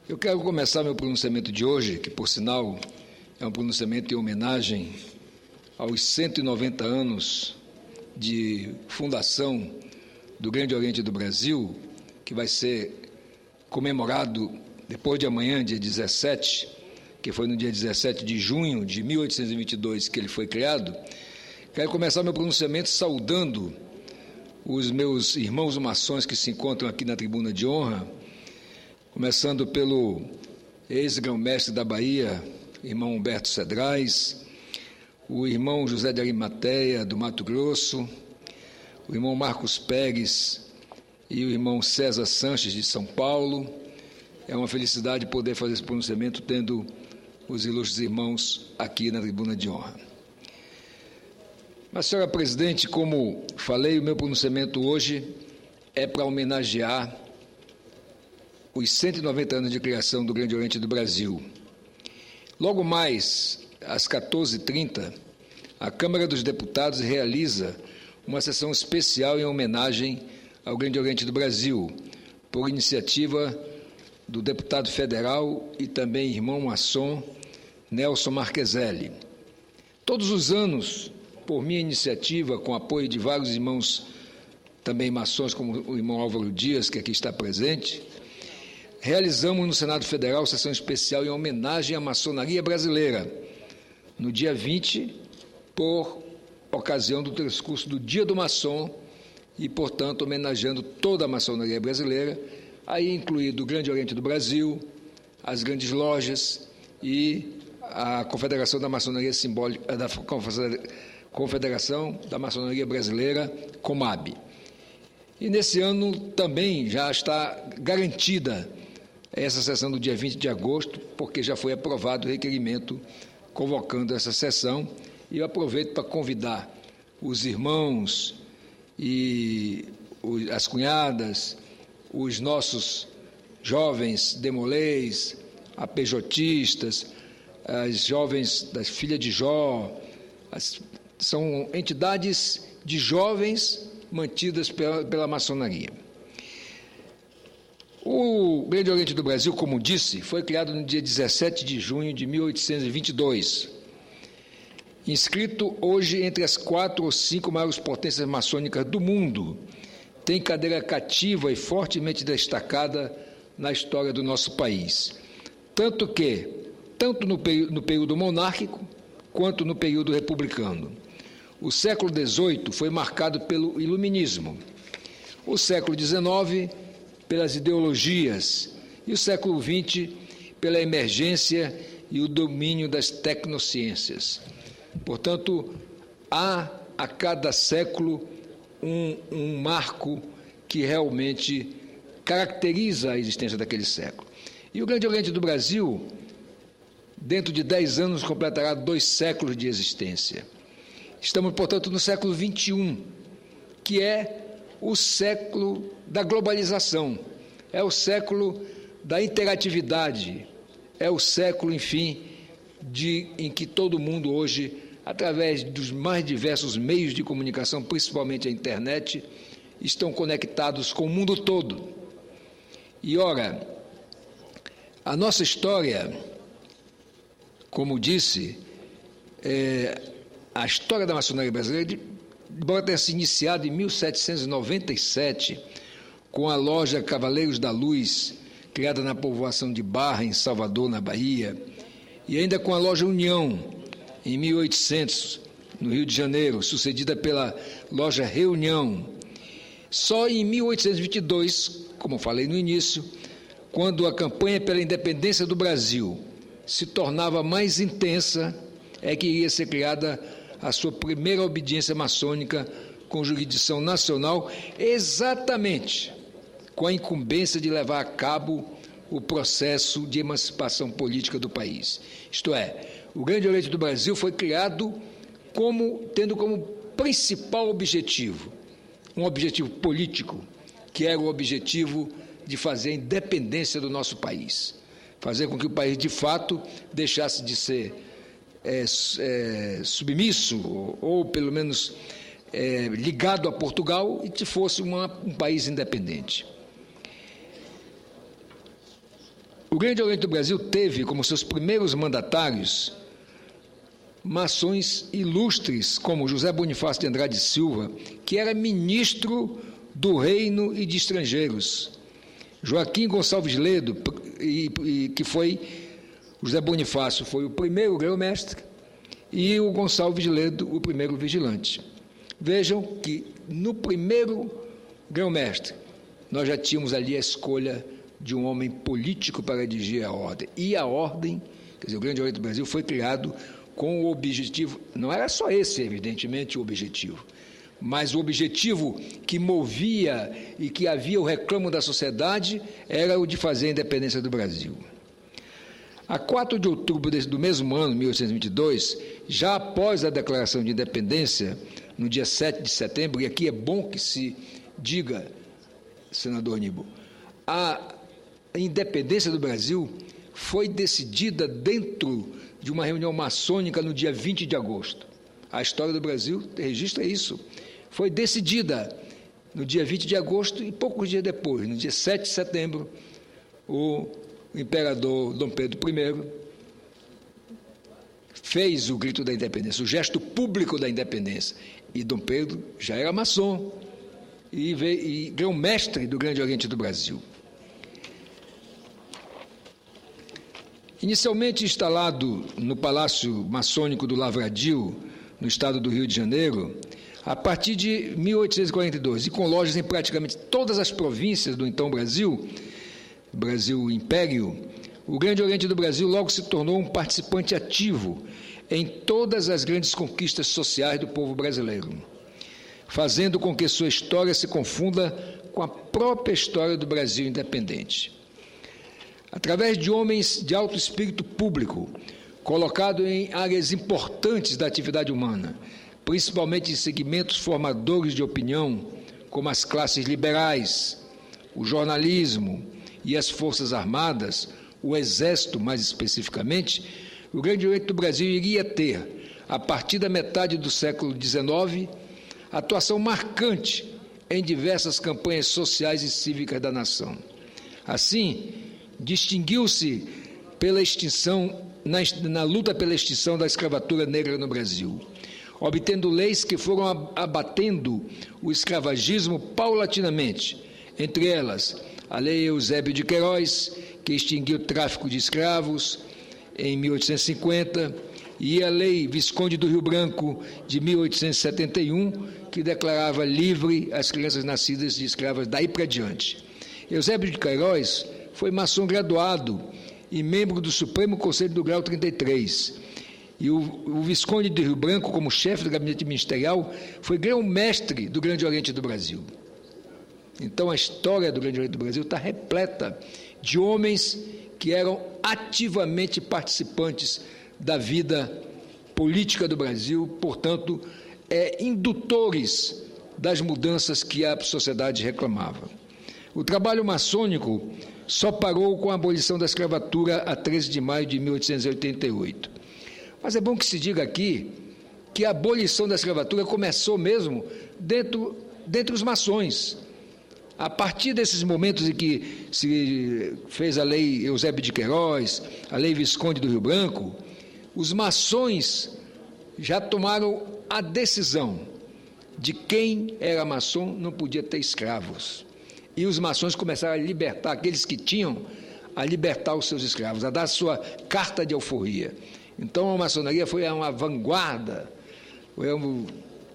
Eu quero começar meu pronunciamento de hoje, que, por sinal, é um pronunciamento em homenagem aos 190 anos de fundação do Grande Oriente do Brasil, que vai ser comemorado depois de amanhã, dia 17, que foi no dia 17 de junho de 1822 que ele foi criado. Quero começar meu pronunciamento saudando os meus irmãos maçons que se encontram aqui na tribuna de honra, começando pelo ex-grão-mestre da Bahia, irmão Humberto Cedrais, o irmão José de Arimateia, do Mato Grosso, o irmão Marcos Pérez e o irmão César Sanches, de São Paulo. É uma felicidade poder fazer esse pronunciamento tendo os ilustres irmãos aqui na tribuna de honra. Mas, senhora presidente, como falei, o meu pronunciamento hoje é para homenagear os 190 anos de criação do Grande Oriente do Brasil. Logo mais, às 14h30, a Câmara dos Deputados realiza uma sessão especial em homenagem ao Grande Oriente do Brasil, por iniciativa do deputado federal e também irmão maçom Nelson Marcheselli. Todos os anos, por minha iniciativa, com apoio de vários irmãos também maçons, como o irmão Álvaro Dias, que aqui está presente, realizamos no Senado Federal sessão especial em homenagem à maçonaria brasileira, no dia 20, por ocasião do transcurso do Dia do Maçom e, portanto, homenageando toda a maçonaria brasileira, aí incluído o Grande Oriente do Brasil, as grandes lojas e a Confederação da Maçonaria Simbólica, da Confederação da Maçonaria Brasileira, COMAB. E nesse ano também já está garantida essa sessão do dia 20 de agosto, porque já foi aprovado o requerimento convocando essa sessão, e eu aproveito para convidar os irmãos e as cunhadas, os nossos jovens demolês, apejotistas, as jovens das filhas de Jó, são entidades de jovens mantidas pela maçonaria. O Grande Oriente do Brasil, como disse, foi criado no dia 17 de junho de 1822, inscrito hoje entre as 4 ou 5 maiores potências maçônicas do mundo, tem cadeira cativa e fortemente destacada na história do nosso país, tanto no período monárquico quanto no período republicano. O século XVIII foi marcado pelo iluminismo, o século XIX pelas ideologias e o século XX pela emergência e o domínio das tecnociências. Portanto, há a cada século um marco que realmente caracteriza a existência daquele século. E o Grande Oriente do Brasil, dentro de 10 anos, completará 2 séculos de existência. Estamos, portanto, no século XXI, que é o século da globalização, é o século da interatividade, é o século, enfim, em que todo mundo hoje, através dos mais diversos meios de comunicação, principalmente a internet, estão conectados com o mundo todo. E, ora, a nossa história, como disse, a história da maçonaria brasileira, embora tenha se iniciado em 1797, com a loja Cavaleiros da Luz, criada na povoação de Barra, em Salvador, na Bahia, e ainda com a loja União, em 1800, no Rio de Janeiro, sucedida pela loja Reunião. Só em 1822, como falei no início, quando a campanha pela independência do Brasil se tornava mais intensa, é que iria ser criada a sua primeira obediência maçônica com jurisdição nacional, exatamente com a incumbência de levar a cabo o processo de emancipação política do país. Isto é, o Grande Oriente do Brasil foi criado tendo como principal objetivo, um objetivo político, que era o objetivo de fazer a independência do nosso país, fazer com que o país, de fato, deixasse de ser submisso, ou pelo menos ligado a Portugal, e fosse um país independente. O Grande Oriente do Brasil teve como seus primeiros mandatários maçons ilustres como José Bonifácio de Andrade Silva, que era ministro do Reino e de Estrangeiros, Joaquim Gonçalves Ledo, que foi, José Bonifácio foi o primeiro grão-mestre e o Gonçalves Ledo o primeiro vigilante. Vejam que no primeiro grão-mestre nós já tínhamos ali a escolha de um homem político para dirigir a ordem. E a ordem, quer dizer, o Grande Oriente do Brasil foi criado com o objetivo, não era só esse, evidentemente, o objetivo, mas o objetivo que movia e que havia o reclamo da sociedade era o de fazer a independência do Brasil. A 4 de outubro do mesmo ano, 1822, já após a declaração de independência, no dia 7 de setembro, e aqui é bom que se diga, senador Aníbal, a independência do Brasil foi decidida dentro de uma reunião maçônica no dia 20 de agosto. A história do Brasil registra isso. Foi decidida no dia 20 de agosto e poucos dias depois, no dia 7 de setembro, o imperador Dom Pedro I fez o grito da independência, o gesto público da independência. E Dom Pedro já era maçom e grão-mestre do Grande Oriente do Brasil. Inicialmente instalado no Palácio Maçônico do Lavradio, no estado do Rio de Janeiro, a partir de 1842, e com lojas em praticamente todas as províncias do então Brasil Império, o Grande Oriente do Brasil logo se tornou um participante ativo em todas as grandes conquistas sociais do povo brasileiro, fazendo com que sua história se confunda com a própria história do Brasil independente. Através de homens de alto espírito público, colocado em áreas importantes da atividade humana, principalmente em segmentos formadores de opinião, como as classes liberais, o jornalismo e as forças armadas, o exército mais especificamente, o Grande Oriente do Brasil iria ter, a partir da metade do século XIX, atuação marcante em diversas campanhas sociais e cívicas da nação. Assim, distinguiu-se pela extinção, na luta pela extinção da escravatura negra no Brasil, obtendo leis que foram abatendo o escravagismo paulatinamente, entre elas a Lei Eusébio de Queiroz, que extinguiu o tráfico de escravos em 1850, e a Lei Visconde do Rio Branco, de 1871, que declarava livre as crianças nascidas de escravas daí para diante. Eusébio de Queiroz foi maçom graduado e membro do Supremo Conselho do Grau 33. E o Visconde de Rio Branco, como chefe do gabinete ministerial, foi grão-mestre do Grande Oriente do Brasil. Então, a história do Grande Oriente do Brasil está repleta de homens que eram ativamente participantes da vida política do Brasil, portanto, indutores das mudanças que a sociedade reclamava. O trabalho maçônico só parou com a abolição da escravatura a 13 de maio de 1888. Mas é bom que se diga aqui que a abolição da escravatura começou mesmo dentre os maçons. A partir desses momentos em que se fez a Lei Eusébio de Queiroz, a Lei Visconde do Rio Branco, os maçons já tomaram a decisão de quem era maçom não podia ter escravos. E os maçons começaram a libertar aqueles que tinham, a libertar os seus escravos, a dar sua carta de alforria. Então, a maçonaria foi uma vanguarda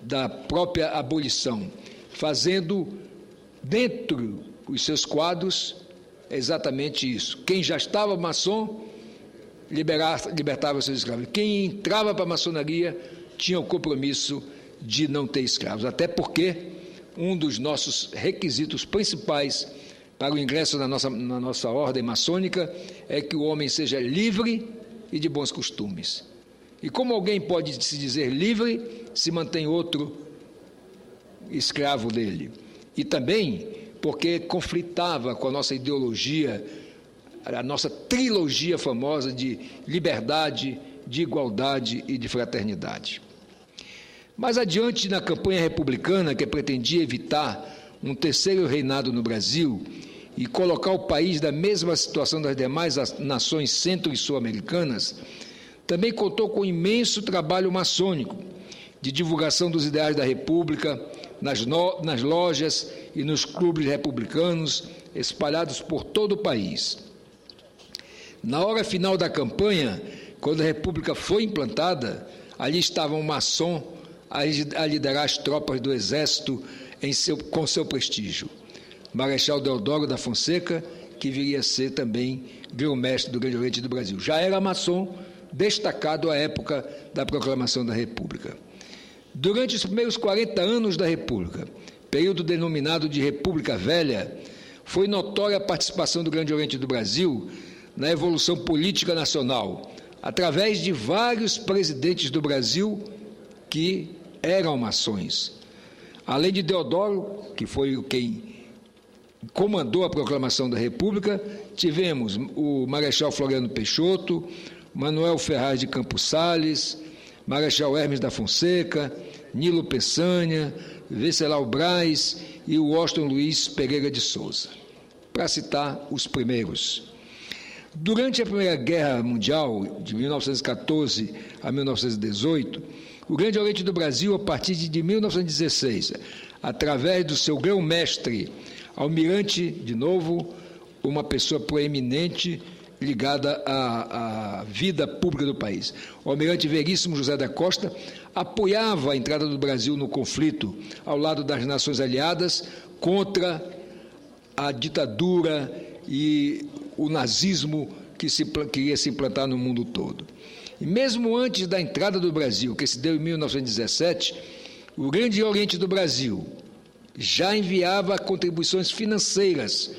da própria abolição, fazendo dentro dos seus quadros exatamente isso. Quem já estava maçom libertava os seus escravos. Quem entrava para a maçonaria tinha o compromisso de não ter escravos, até porque um dos nossos requisitos principais para o ingresso na nossa ordem maçônica é que o homem seja livre e de bons costumes. E como alguém pode se dizer livre se mantém outro escravo dele? E também porque conflitava com a nossa ideologia, a nossa trilogia famosa de liberdade, de igualdade e de fraternidade. Mais adiante, na campanha republicana, que pretendia evitar um terceiro reinado no Brasil e colocar o país na mesma situação das demais nações centro- e sul-americanas, também contou com um imenso trabalho maçônico de divulgação dos ideais da República nas lojas e nos clubes republicanos espalhados por todo o país. Na hora final da campanha, quando a República foi implantada, ali estava um maçom a liderar as tropas do Exército com seu prestígio. Marechal Deodoro da Fonseca, que viria a ser também grão-mestre do Grande Oriente do Brasil. Já era maçom, destacado à época da proclamação da República. Durante os primeiros 40 anos da República, período denominado de República Velha, foi notória a participação do Grande Oriente do Brasil na evolução política nacional, através de vários presidentes do Brasil que eram maçons. Além de Deodoro, que foi quem comandou a proclamação da República, tivemos o Marechal Floriano Peixoto, Manuel Ferraz de Campos Sales, Marechal Hermes da Fonseca, Nilo Peçanha, Venceslau Braz e o Washington Luiz Pereira de Souza, para citar os primeiros. Durante a Primeira Guerra Mundial, de 1914 a 1918, o Grande Oriente do Brasil, a partir de 1916, através do seu grão-mestre, almirante, de novo, uma pessoa proeminente ligada à vida pública do país. O almirante Veríssimo José da Costa apoiava a entrada do Brasil no conflito ao lado das nações aliadas contra a ditadura e o nazismo que ia se implantar no mundo todo. E mesmo antes da entrada do Brasil, que se deu em 1917, o Grande Oriente do Brasil já enviava contribuições financeiras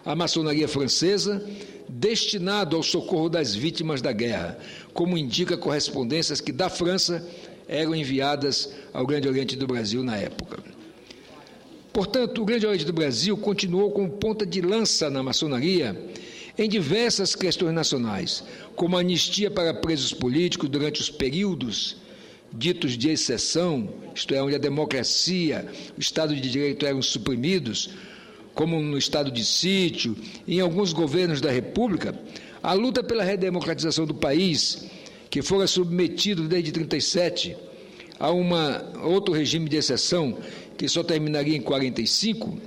à maçonaria francesa, destinado ao socorro das vítimas da guerra, como indica correspondências que da França eram enviadas ao Grande Oriente do Brasil na época. Portanto, o Grande Oriente do Brasil continuou como ponta de lança na maçonaria em diversas questões nacionais, como a anistia para presos políticos durante os períodos ditos de exceção, isto é, onde a democracia, o Estado de Direito eram suprimidos, como no estado de sítio e em alguns governos da República, a luta pela redemocratização do país, que fora submetido desde 1937 a outro regime de exceção, que só terminaria em 1945,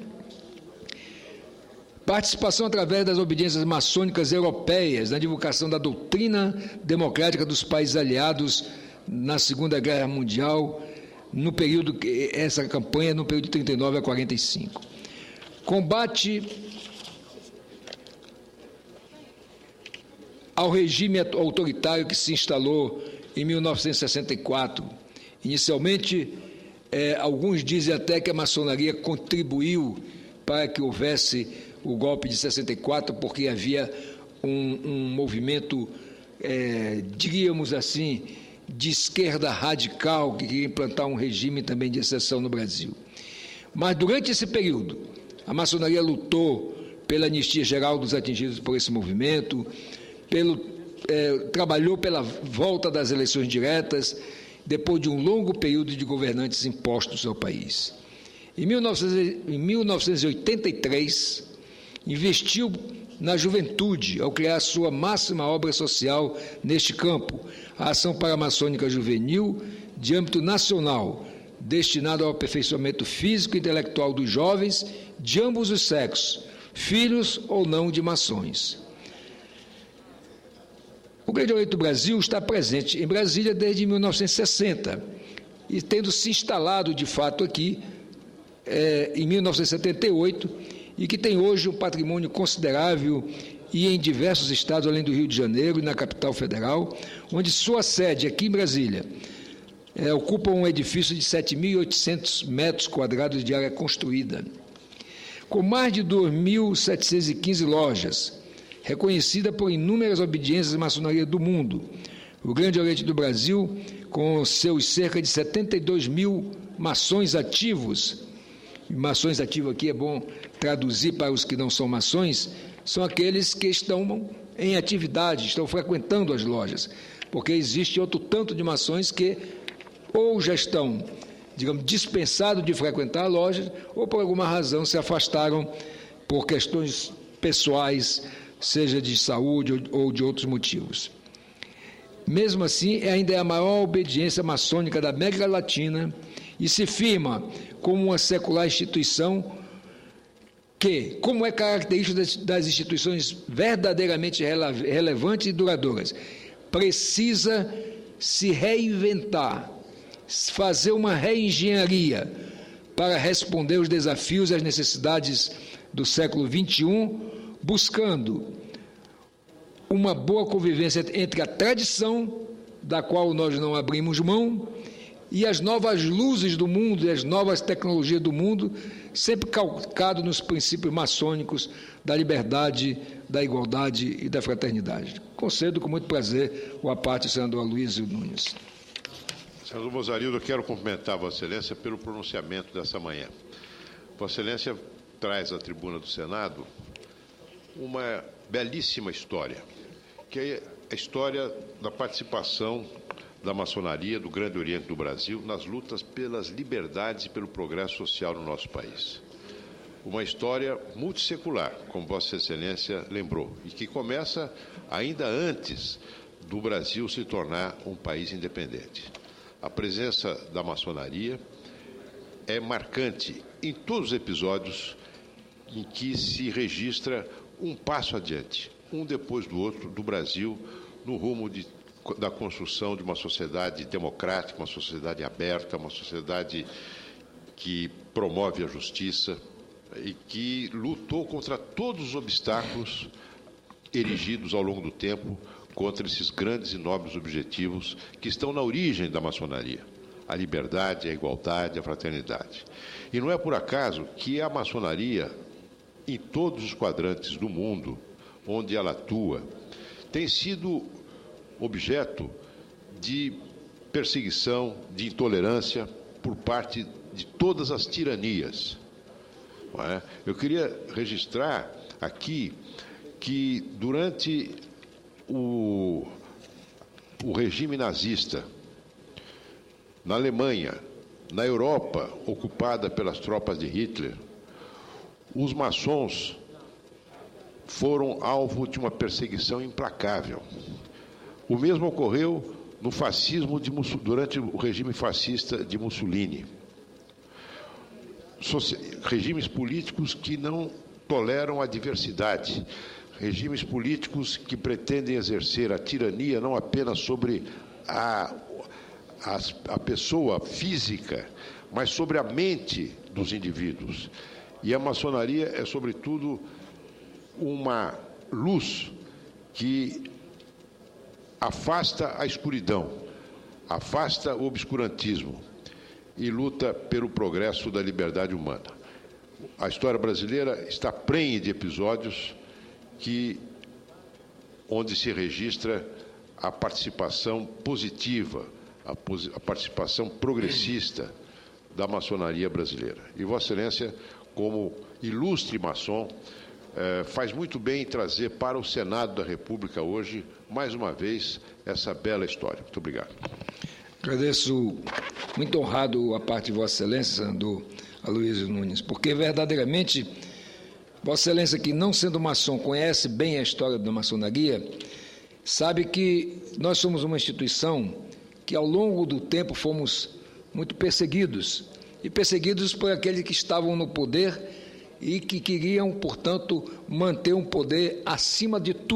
participação através das obediências maçônicas europeias na divulgação da doutrina democrática dos países aliados na Segunda Guerra Mundial, essa campanha no período de 1939 a 1945. Combate ao regime autoritário que se instalou em 1964. Inicialmente, alguns dizem até que a maçonaria contribuiu para que houvesse o golpe de 64, porque havia um movimento, diríamos assim, de esquerda radical, que queria implantar um regime também de exceção no Brasil. Mas durante esse período, a maçonaria lutou pela anistia geral dos atingidos por esse movimento, trabalhou pela volta das eleições diretas, depois de um longo período de governantes impostos ao país. Em 1983, investiu na juventude, ao criar sua máxima obra social neste campo, a Ação Paramaçônica Juvenil, de âmbito nacional, destinado ao aperfeiçoamento físico e intelectual dos jovens de ambos os sexos, filhos ou não de maçons. O Grande Oriente do Brasil está presente em Brasília desde 1960 e tendo se instalado de fato aqui em 1978 e que tem hoje um patrimônio considerável e em diversos estados, além do Rio de Janeiro e na capital federal, onde sua sede, aqui em Brasília, ocupa um edifício de 7.800 metros quadrados de área construída, com mais de 2.715 lojas, reconhecida por inúmeras obediências à maçonaria do mundo. O Grande Oriente do Brasil, com seus cerca de 72 mil maçons ativos, maçons ativos aqui é bom traduzir para os que não são maçons, são aqueles que estão em atividade, estão frequentando as lojas, porque existe outro tanto de maçons que ou já estão, digamos, dispensados de frequentar a loja, ou por alguma razão se afastaram por questões pessoais, seja de saúde ou de outros motivos. Mesmo assim, ainda é a maior obediência maçônica da América Latina e se firma como uma secular instituição que, como é característica das instituições verdadeiramente relevantes e duradouras, precisa se reinventar, fazer uma reengenharia para responder aos desafios e às necessidades do século XXI, buscando uma boa convivência entre a tradição, da qual nós não abrimos mão, e as novas luzes do mundo, e as novas tecnologias do mundo, sempre calcado nos princípios maçônicos da liberdade, da igualdade e da fraternidade. Concedo com muito prazer o à parte do senador Aloysio Nunes. Senador Mozarildo, eu quero cumprimentar Vossa Excelência pelo pronunciamento dessa manhã. Vossa Excelência traz à tribuna do Senado uma belíssima história, que é a história da participação da maçonaria do Grande Oriente do Brasil nas lutas pelas liberdades e pelo progresso social no nosso país. Uma história multissecular, como Vossa Excelência lembrou, e que começa ainda antes do Brasil se tornar um país independente. A presença da maçonaria é marcante em todos os episódios em que se registra um passo adiante, um depois do outro, do Brasil, no rumo da construção de uma sociedade democrática, uma sociedade aberta, uma sociedade que promove a justiça e que lutou contra todos os obstáculos erigidos ao longo do tempo contra esses grandes e nobres objetivos que estão na origem da maçonaria: a liberdade, a igualdade, a fraternidade. E não é por acaso que a maçonaria, em todos os quadrantes do mundo onde ela atua, tem sido objeto de perseguição, de intolerância por parte de todas as tiranias. Não é? Eu queria registrar aqui que durante o regime nazista, na Alemanha, na Europa, ocupada pelas tropas de Hitler, os maçons foram alvo de uma perseguição implacável. O mesmo ocorreu no fascismo durante o regime fascista de Mussolini. Regimes políticos que não toleram a diversidade, regimes políticos que pretendem exercer a tirania não apenas sobre a pessoa física, mas sobre a mente dos indivíduos. E a maçonaria é, sobretudo, uma luz que afasta a escuridão, afasta o obscurantismo e luta pelo progresso da liberdade humana. A história brasileira está prenhe de episódios onde se registra a participação positiva, a participação progressista da maçonaria brasileira. E Vossa Excelência, como ilustre maçom, faz muito bem em trazer para o Senado da República hoje, mais uma vez, essa bela história. Muito obrigado. Agradeço, muito honrado a parte de Vossa Excelência, senador Aloysio Nunes, porque verdadeiramente Vossa Excelência, que não sendo maçom, conhece bem a história da maçonaria, sabe que nós somos uma instituição que ao longo do tempo fomos muito perseguidos, e perseguidos por aqueles que estavam no poder e que queriam, portanto, manter um poder acima de tudo.